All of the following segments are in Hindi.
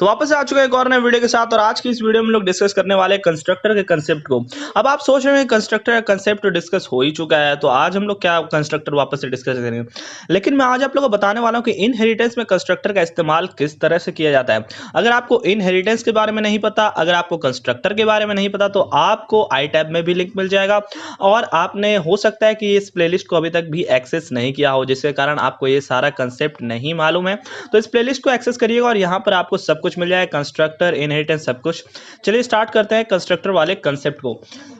तो वापस से आ चुका है एक और नए वीडियो के साथ। और आज की इस वीडियो में लोग डिस्कस करने वाले हैं कंस्ट्रक्टर के कंसेप्ट को। अब आप सोच रहे हैं कंस्ट्रक्टर का कंसेप्ट तो डिस्कस हो ही चुका है, तो आज हम लोग क्या कंस्ट्रक्टर वापस से डिस्कस करेंगे। लेकिन मैं आज आप लोगों को बताने वाला हूं कि इनहेरिटेंस में कंस्ट्रक्टर का इस्तेमाल किस तरह से किया जाता है। अगर आपको इनहेरिटेंस के बारे में नहीं पता, अगर आपको कंस्ट्रक्टर के बारे में नहीं पता, तो आपको आई टैब में भी लिंक मिल जाएगा। और आपने हो सकता है कि इस प्लेलिस्ट को अभी तक भी एक्सेस नहीं किया हो, जिसके कारण आपको ये सारा कंसेप्ट नहीं मालूम है। तो इस प्लेलिस्ट को एक्सेस करिएगा और यहाँ पर आपको सब कुछ मिल जाएगा, कंस्ट्रक्टर, इनहेरिटेंस, सब कुछ। चलिए स्टार्ट करते हैं कंस्ट्रक्टर वाले कंसेप्ट को।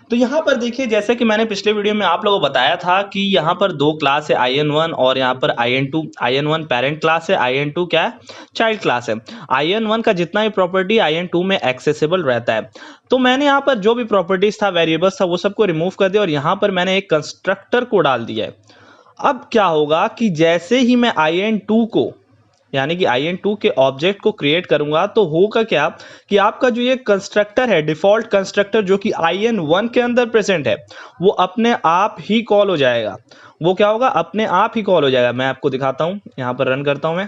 तो यहाँ पर देखिए, जैसे कि मैंने पिछले वीडियो में आप लोगों को बताया था कि यहाँ पर दो क्लास है, IN1 और यहाँ पर IN2। IN1 पेरेंट क्लास है, IN2 क्या है, चाइल्ड क्लास है। IN1 का जितना भी प्रॉपर्टी IN2 में एक्सेसिबल रहता है। तो मैंने यहाँ पर जो भी प्रॉपर्टीज था, वेरिएबल्स था, वो सबको रिमूव कर दिया और यहाँ पर मैंने एक कंस्ट्रक्टर को डाल दिया है। अब क्या होगा कि जैसे ही मैं IN2 को यानी कि IN2 के ऑब्जेक्ट को क्रिएट करूंगा, तो होगा क्या कि आपका जो ये कंस्ट्रक्टर है, डिफॉल्ट कंस्ट्रक्टर जो कि IN1 के अंदर प्रेजेंट है, वो अपने आप ही कॉल हो जाएगा। वो क्या होगा, अपने आप ही कॉल हो जाएगा। मैं आपको दिखाता हूं, यहां पर रन करता हूं मैं।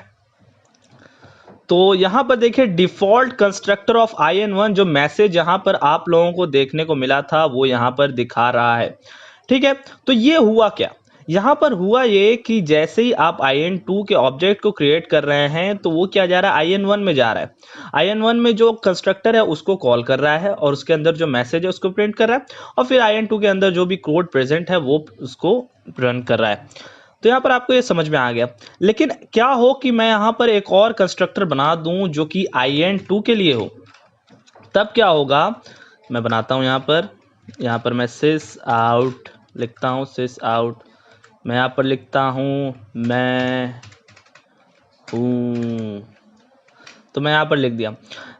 तो यहां पर देखिए, डिफॉल्ट कंस्ट्रक्टर ऑफ IN1, जो मैसेज यहां पर आप लोगों को देखने को मिला था, वो यहां पर दिखा रहा है। ठीक है, तो ये हुआ क्या, यहां पर हुआ ये कि जैसे ही आप IN2 के ऑब्जेक्ट को क्रिएट कर रहे हैं, तो वो क्या जा रहा है, IN1 में जा रहा है। IN1 में जो कंस्ट्रक्टर है उसको कॉल कर रहा है और उसके अंदर जो मैसेज है उसको प्रिंट कर रहा है, और फिर IN2 के अंदर जो भी कोड प्रेजेंट है वो उसको रन कर रहा है। तो यहाँ पर आपको ये समझ में आ गया। लेकिन क्या हो कि मैं यहाँ पर एक और कंस्ट्रक्टर बना दूं जो कि IN2 के लिए हो, तब क्या होगा। मैं बनाता हूँ यहाँ पर मैं सिस आउट लिखता हूँ, सिस आउट। मैं यहाँ पर लिखता हूँ मैं हूँ, तो मैं यहाँ पर लिख दिया।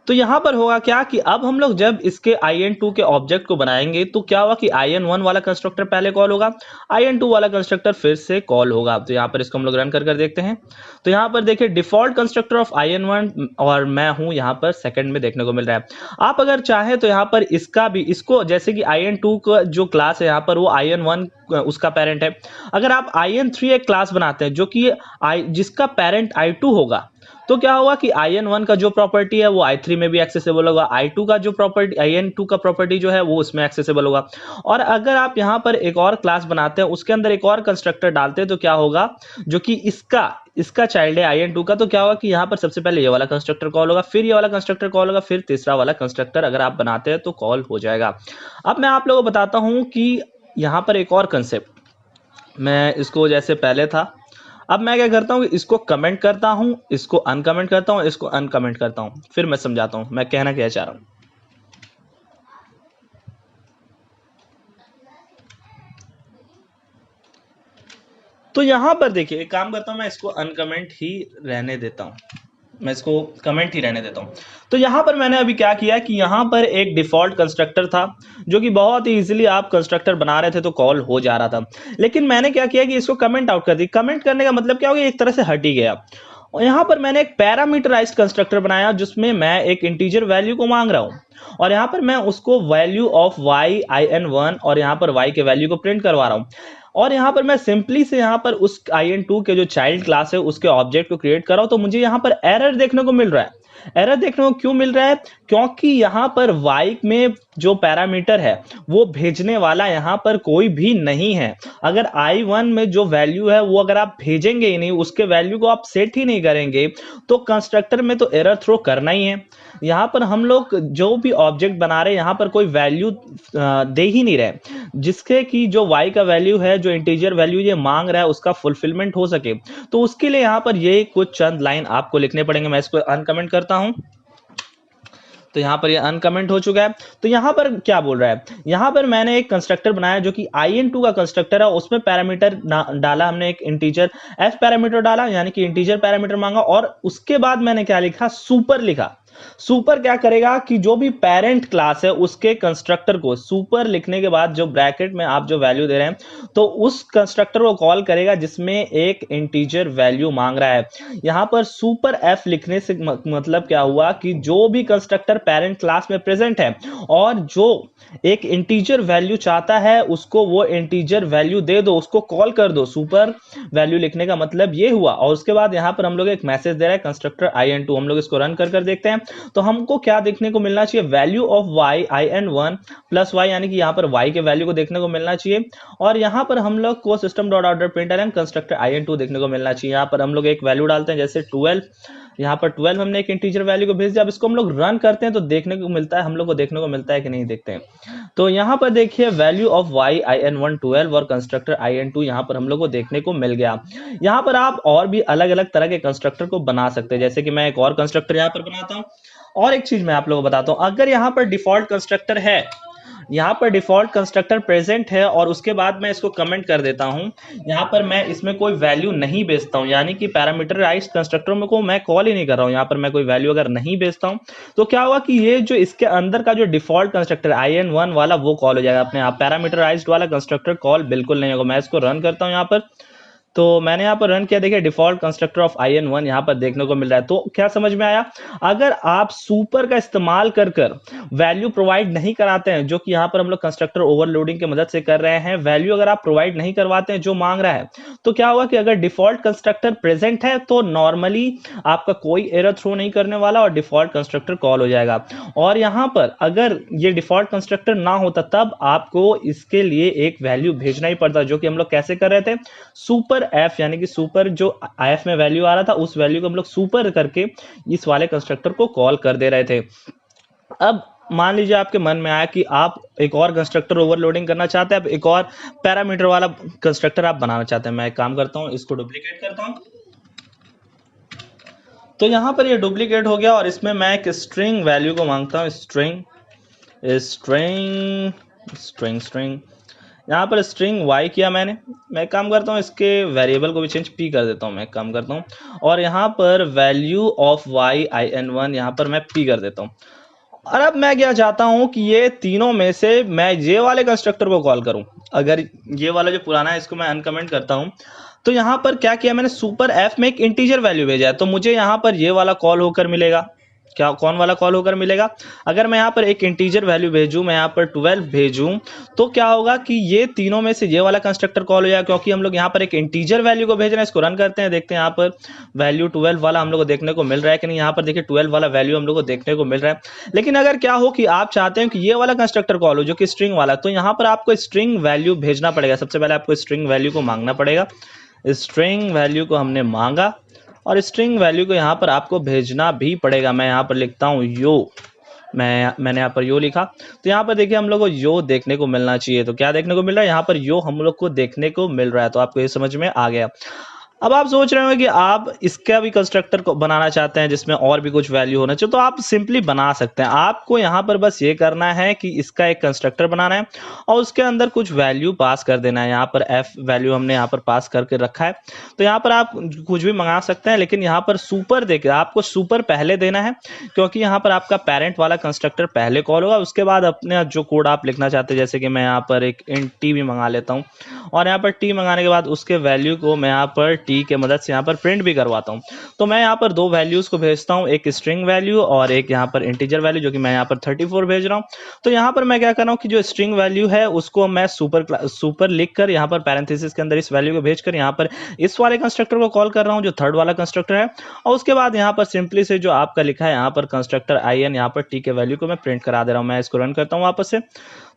तो यहाँ पर होगा क्या कि अब हम लोग जब इसके IN2 के ऑब्जेक्ट को बनाएंगे, तो क्या होगा कि IN1 वाला कंस्ट्रक्टर पहले कॉल होगा, IN2 वाला कंस्ट्रक्टर फिर से कॉल होगा। तो यहाँ पर इसको हम लोग रन कर देखते हैं। तो यहाँ पर देखिए, डिफॉल्ट कंस्ट्रक्टर ऑफ IN1 और मैं हूँ यहाँ पर सेकंड में देखने को मिल रहा है। आप अगर चाहे तो यहाँ पर इसका भी, इसको जैसे कि IN2 का जो क्लास है यहाँ पर वो IN1 उसका पेरेंट है। अगर आप IN3 एक क्लास बनाते हैं जो कि जिसका पेरेंट I2 होगा, तो क्या होगा कि IN1 का जो प्रॉपर्टी है वो I3 में भी एक्सेसिबल होगा, I2 का जो प्रॉपर्टी, IN2 का प्रॉपर्टी जो है वो उसमें एक्सेसिबल होगा। और अगर आप यहाँ पर एक और क्लास बनाते हैं, उसके अंदर एक और कंस्ट्रक्टर डालते हैं, तो क्या होगा, जो कि इसका चाइल्ड है IN2 का, तो क्या होगा कि यहाँ पर सबसे पहले ये वाला कंस्ट्रक्टर कॉल होगा, फिर ये वाला कंस्ट्रक्टर कॉल होगा, फिर तीसरा वाला कंस्ट्रक्टर अगर आप बनाते हैं तो कॉल हो जाएगा। अब मैं आप लोगों को बताता हूँ कि यहाँ पर एक और कंसेप्ट, मैं इसको जैसे पहले था, अब मैं क्या करता हूँ, इसको कमेंट करता हूँ, इसको अनकमेंट करता हूँ, इसको अनकमेंट करता हूँ, फिर मैं समझाता हूँ मैं कहना क्या चाह रहा हूँ। तो यहां पर देखिए, एक काम करता हूं, मैं इसको अनकमेंट ही रहने देता हूं, मैं इसको कमेंट ही रहने देता हूं। तो यहां पर मैंने अभी क्या किया कि यहां पर एक डिफॉल्ट कंस्ट्रक्टर था जो कि बहुत ही इजीली आप कंस्ट्रक्टर बना रहे थे तो कॉल हो जा रहा था। लेकिन मैंने क्या किया कि इसको कमेंट आउट कर दी। कमेंट करने का मतलब क्या हो गया, एक तरह से हट ही गया। और यहाँ पर मैंने एक पैरामीटराइज्ड कंस्ट्रक्टर बनाया जिसमें मैं एक इंटीजर वैल्यू को मांग रहा हूं, और यहाँ पर मैं उसको वैल्यू ऑफ y IN1 और यहाँ पर y के वैल्यू को प्रिंट करवा रहा हूँ। और यहाँ पर मैं सिंपली से यहाँ पर उस IN2 के जो चाइल्ड क्लास है उसके ऑब्जेक्ट को क्रिएट कर रहा हूं, तो मुझे यहाँ पर एरर देखने को मिल रहा है। एरर देखने को क्यों मिल रहा है, क्योंकि यहाँ पर y में जो पैरामीटर है वो भेजने वाला यहाँ पर कोई भी नहीं है। अगर I1 में जो वैल्यू है वो अगर आप भेजेंगे ही नहीं, उसके वैल्यू को आप सेट ही नहीं करेंगे, तो कंस्ट्रक्टर में तो एरर थ्रो करना ही है। यहाँ पर हम लोग जो भी ऑब्जेक्ट बना रहे हैं यहाँ पर कोई वैल्यू दे ही नहीं रहे, जिसके कि जो y का वैल्यू है, जो इंटीजर वैल्यू ये मांग रहा है, उसका फुलफिलमेंट हो सके। तो उसके लिए यहाँ पर ये कुछ चंद लाइन आपको लिखने पड़ेंगे। मैं इसको अनकमेंट करता हूं, तो यहाँ पर ये अनकमेंट हो चुका है। तो यहाँ पर क्या बोल रहा है, यहाँ पर मैंने एक कंस्ट्रक्टर बनाया जो कि IN2 का कंस्ट्रक्टर है, उसमें पैरामीटर डाला हमने, एक इंटीजर f पैरामीटर डाला, यानी कि इंटीजर पैरामीटर मांगा, और उसके बाद मैंने क्या लिखा, सुपर लिखा। सुपर क्या करेगा कि जो भी पेरेंट क्लास है उसके कंस्ट्रक्टर को, सुपर लिखने के बाद जो ब्रैकेट में आप जो वैल्यू दे रहे हैं, तो उस कंस्ट्रक्टर को कॉल करेगा जिसमें एक इंटीजर वैल्यू मांग रहा है। यहां पर सुपर f लिखने से मतलब क्या हुआ कि जो भी कंस्ट्रक्टर पेरेंट क्लास में प्रेजेंट है और जो एक इंटीजर वैल्यू चाहता है, उसको वो इंटीजर वैल्यू दे दो, उसको कॉल कर दो। सुपर वैल्यू लिखने का मतलब ये हुआ। और उसके बाद यहाँ पर हम लोग एक मैसेज दे रहा है कंस्ट्रक्टर IN2। हम लोग इसको रन कर देखते हैं। तो हमको क्या देखने को मिलना चाहिए, value of y in1 plus y, यानी कि यहाँ पर y के वैल्यू को देखने को मिलना चाहिए। और यहाँ पर हम लोग को system dot out dot println constructor in2 देखने को मिलना चाहिए। यहाँ पर हम लोग एक वैल्यू डालते हैं, जैसे 12, यहाँ पर 12 हमने एक इंटीजर वैल्यू को भेज दिया। अब इसको हम लोग रन करते हैं तो देखने को मिलता है, हम लोग को देखने को मिलता है कि नहीं, देखते हैं। तो यहाँ पर देखिए वैल्यू ऑफ y in1 12 और कंस्ट्रक्टर in2 यहाँ पर हम लोग को देखने को मिल गया। यहाँ पर आप और भी अलग अलग तरह के कंस्ट्रक्टर को बना सकते हैं, जैसे कि मैं एक और कंस्ट्रक्टर यहाँ पर बनाता हूँ। और एक चीज मैं आप लोगों को बताता हूँ, अगर यहाँ पर डिफॉल्ट कंस्ट्रक्टर है, यहाँ पर डिफॉल्ट कंस्ट्रक्टर प्रेजेंट है और उसके बाद मैं इसको कमेंट कर देता हूँ, यहाँ पर मैं इसमें कोई वैल्यू नहीं भेजता हूँ, यानी कि पैरामीटराइज्ड कंस्ट्रक्टर में को मैं कॉल ही नहीं कर रहा हूँ, यहाँ पर मैं कोई वैल्यू अगर नहीं भेजता हूँ तो क्या होगा कि ये जो इसके अंदर का जो डिफॉल्ट कंस्ट्रक्टर in1 वाला वो कॉल हो जाएगा अपने आप, पैरामीटराइज्ड वाला कंस्ट्रक्टर कॉल बिल्कुल नहीं होगा। मैं इसको रन करता हूँ यहाँ पर, तो मैंने यहाँ पर रन किया, देखिए डिफॉल्ट कंस्ट्रक्टर ऑफ in1 यहाँ पर देखने को मिल रहा है। तो क्या समझ में आया, अगर आप सुपर का इस्तेमाल कर वैल्यू प्रोवाइड नहीं कराते हैं, जो कि यहाँ पर हम लोग कंस्ट्रक्टर ओवरलोडिंग की मदद से कर रहे हैं, वैल्यू अगर आप प्रोवाइड नहीं करवाते हैं जो मांग रहा है, तो क्या होगा कि अगर डिफॉल्ट कंस्ट्रक्टर प्रेजेंट है तो नॉर्मली आपका कोई एरर थ्रो नहीं करने वाला और डिफॉल्ट कंस्ट्रक्टर कॉल हो जाएगा। और यहाँ पर अगर ये डिफॉल्ट कंस्ट्रक्टर ना होता तब आपको इसके लिए एक वैल्यू भेजना ही पड़ता, जो कि हम लोग कैसे कर रहे थे, सुपर एफ, यानी कि सुपर जो एफ में वैल्यू आ रहा था उस वैल्यू को हम लोग सुपर करके इस वाले कंस्ट्रक्टर को कॉल कर दे रहे थे। अब मान लीजिए आपके मन में आया कि आप एक और कंस्ट्रक्टर ओवरलोडिंग करना चाहते हैं, आप एक और पैरामीटर वाला कंस्ट्रक्टर आप बनाना चाहते हैं। मैं एक काम करता हूं, इसको डुप्लीकेट करता हूं, तो यहां पर ये डुप्लीकेट हो गया और इसमें मैं एक स्ट्रिंग वैल्यू को मांगता हूं, स्ट्रिंग यहाँ पर स्ट्रिंग y किया मैंने। मैं काम करता हूँ, इसके वेरिएबल को भी चेंज p कर देता हूँ, मैं काम करता हूँ, और यहाँ पर वैल्यू ऑफ y in1 यहाँ पर मैं p कर देता हूँ। और अब मैं क्या चाहता हूँ कि ये तीनों में से मैं ये वाले कंस्ट्रक्टर को कॉल करूँ। अगर ये वाला जो पुराना है इसको मैं अनकमेंट करता हूँ, तो यहाँ पर क्या किया मैंने, सुपर f में एक इंटीजर वैल्यू भेजा है, तो मुझे यहाँ पर ये वाला कॉल होकर मिलेगा। क्या, कौन वाला कॉल होकर मिलेगा, अगर मैं यहाँ पर एक इंटीजर वैल्यू भेजूं, मैं यहाँ पर 12 भेजूं, तो क्या होगा कि ये तीनों में से ये वाला कंस्ट्रक्टर कॉल हो जाएगा, क्योंकि हम लोग यहाँ पर एक इंटीजर वैल्यू को भेज रहे हैं। इसको रन करते हैं, देखते हैं यहाँ पर वैल्यू 12 वाला हम लोग को देखने को मिल रहा है कि नहीं। यहाँ पर देखिए 12 वाला वैल्यू हम लोग को देखने को मिल रहा है। लेकिन अगर क्या हो कि आप चाहते हैं कि ये वाला कंस्ट्रक्टर कॉल हो जो कि स्ट्रिंग वाला, तो यहाँ पर आपको स्ट्रिंग वैल्यू भेजना पड़ेगा। सबसे पहले आपको स्ट्रिंग वैल्यू को मांगना पड़ेगा, स्ट्रिंग वैल्यू को हमने मांगा और स्ट्रिंग वैल्यू को यहाँ पर आपको भेजना भी पड़ेगा। मैं यहाँ पर लिखता हूँ यो, मैंने यहाँ पर यो लिखा, तो यहाँ पर देखिए हम लोग को यो देखने को मिलना चाहिए। तो क्या देखने को मिल रहा है, यहाँ पर यो हम लोग को देखने को मिल रहा है। तो आपको ये समझ में आ गया। अब आप सोच रहे होंगे कि आप इसका भी कंस्ट्रक्टर को बनाना चाहते हैं जिसमें और भी कुछ वैल्यू होना चाहिए, तो आप सिंपली बना सकते हैं। आपको यहाँ पर बस ये करना है कि इसका एक कंस्ट्रक्टर बनाना है और उसके अंदर कुछ वैल्यू पास कर देना है। यहाँ पर एफ वैल्यू हमने यहाँ पर पास करके रखा है, तो यहाँ पर आप कुछ भी मंगा सकते हैं, लेकिन यहाँ पर सुपर देखिए आपको सुपर पहले देना है, क्योंकि यहाँ पर आपका पेरेंट वाला कंस्ट्रक्टर पहले कॉल होगा। उसके बाद अपने जो कोड आप लिखना चाहते हैं, जैसे कि मैं यहाँ पर एक इंट टी भी मंगा लेता हूँ, और यहाँ पर टी मंगाने के बाद उसके वैल्यू को मैं यहाँ पर की मदद से यहाँ पर प्रिंट भी करवाता हूँ। तो मैं यहाँ पर दो वैल्यूज को भेजता हूँ, एक स्ट्रिंग वैल्यू और एक यहाँ पर इंटीजर वैल्यू, जो कि मैं यहाँ पर 34 भेज रहा हूँ। तो यहाँ पर मैं क्या कर रहा हूँ कि जो स्ट्रिंग वैल्यू है उसको मैं सुपर लिखकर यहाँ पर पैरेंथेसिस के अंदर इस वैल्यू को भेजकर यहाँ पर इस वाले कंस्ट्रक्टर को कॉल कर रहा हूँ जो थर्ड वाला कंस्ट्रक्टर है, और उसके बाद यहाँ पर सिंपली से जो आपका लिखा है यहाँ पर कंस्ट्रक्टर in यहाँ पर टी के वैल्यू को मैं प्रिंट करा दे रहा हूँ। मैं इसको रन करता हूँ वापस से,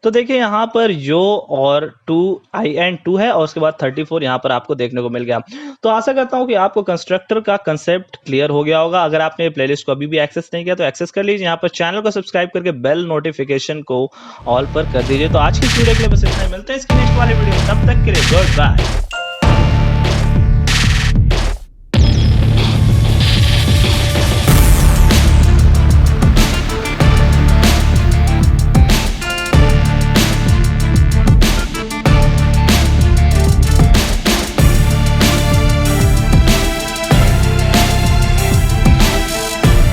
तो देखिए यहाँ पर यो और in2 है और उसके बाद 34 यहाँ पर आपको देखने को मिल गया। तो आशा करता हूँ कि आपको कंस्ट्रक्टर का कंसेप्ट क्लियर हो गया होगा। अगर आपने प्लेलिस्ट को अभी भी एक्सेस नहीं किया तो एक्सेस कर लीजिए, यहाँ पर चैनल को सब्सक्राइब करके बेल नोटिफिकेशन को ऑल पर कर दीजिए। तो आज की वीडियो के लिए बस इतना ही, मिलते हैं इसकी नेक्स्ट वाली वीडियो में, तब तक के लिए गुड बाय।